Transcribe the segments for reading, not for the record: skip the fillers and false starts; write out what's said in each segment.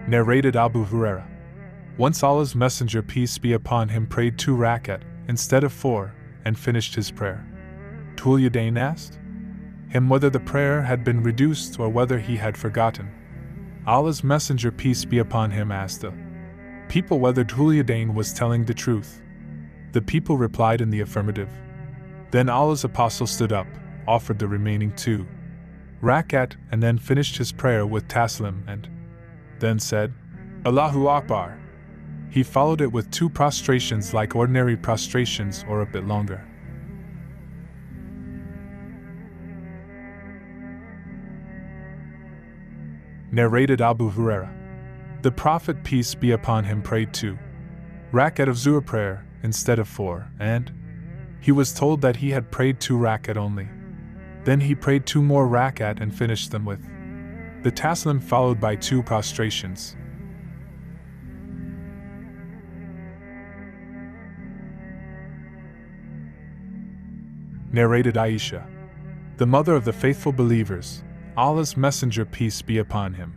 Narrated Abu Huraira. Once Allah's Messenger, peace be upon him, prayed 2 rakat instead of 4 and finished his prayer. Dhul Yadayn asked him whether the prayer had been reduced or whether he had forgotten. Allah's Messenger, peace be upon him, asked the people whether Dhul Yadayn was telling the truth. The people replied in the affirmative. Then Allah's Apostle stood up, offered the remaining 2 rakat and then finished his prayer with taslim and then said, Allahu Akbar. He followed it with 2 prostrations like ordinary prostrations or a bit longer. Narrated Abu Huraira. The Prophet, peace be upon him, prayed 2 rakat of Zuhr prayer instead of 4, and he was told that he had prayed 2 rakat only. Then he prayed 2 more rakat and finished them with the taslim followed by 2 prostrations. Narrated Aisha. The mother of the faithful believers, Allah's Messenger, peace be upon him,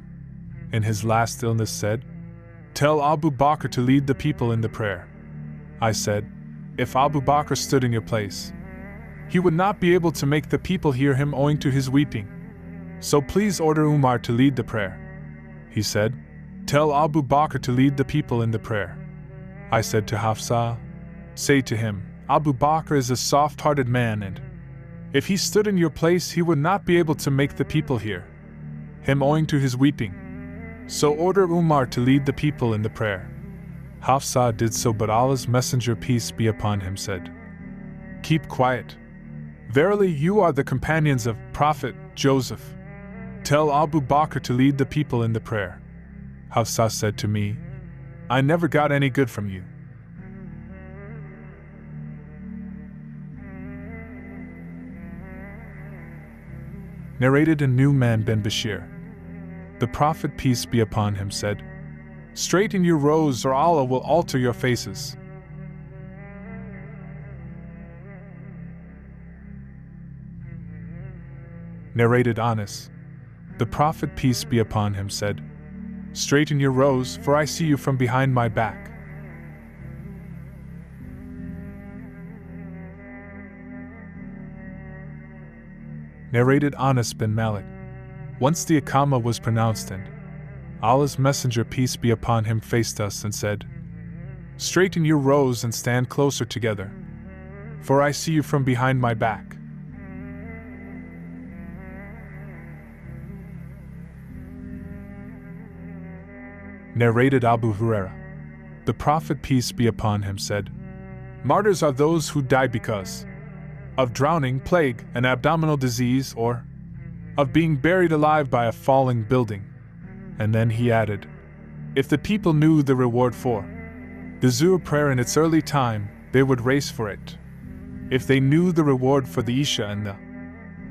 in his last illness said, Tell Abu Bakr to lead the people in the prayer. I said, if Abu Bakr stood in your place, he would not be able to make the people hear him owing to his weeping. So please order Umar to lead the prayer. He said, Tell Abu Bakr to lead the people in the prayer. I said to Hafsa, Say to him, Abu Bakr is a soft-hearted man, and if he stood in your place he would not be able to make the people hear him owing to his weeping. So order Umar to lead the people in the prayer. Hafsa did so, but Allah's Messenger, peace be upon him, said, Keep quiet. Verily you are the companions of Prophet Joseph. Tell Abu Bakr to lead the people in the prayer. Hafsa said to me, I never got any good from you. Narrated Nu'man bin Bashir. The Prophet, peace be upon him, said, Straighten your rows or Allah will alter your faces. Narrated Anas. The Prophet, peace be upon him, said, Straighten your rows, for I see you from behind my back. Narrated Anas bin Malik. Once the Iqamah was pronounced and Allah's Messenger, peace be upon him, faced us and said, Straighten your rows and stand closer together, for I see you from behind my back. Narrated Abu Huraira. The Prophet, peace be upon him, said, Martyrs are those who die because of drowning, plague, an abdominal disease, or of being buried alive by a falling building. And then he added, If the people knew the reward for the Zuhr prayer in its early time, they would race for it. If they knew the reward for the Isha and the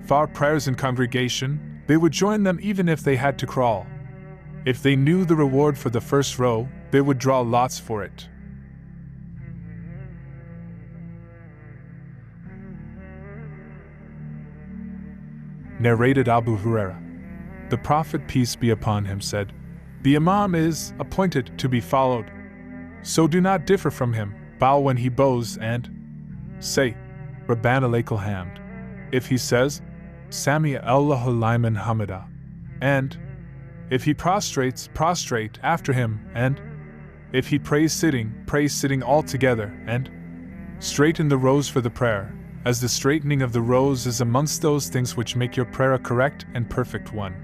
Fajr prayers in congregation, they would join them even if they had to crawl. If they knew the reward for the first row, they would draw lots for it. Narrated Abu Huraira. The Prophet, peace be upon him, said, The Imam is appointed to be followed, so do not differ from him. Bow when he bows and say, Rabbana lakal hamd. If he says, Sami Allahu liman hamida, and if he prostrates, prostrate after him, and if he prays sitting all together, and straighten the rows for the prayer, as the straightening of the rows is amongst those things which make your prayer a correct and perfect one.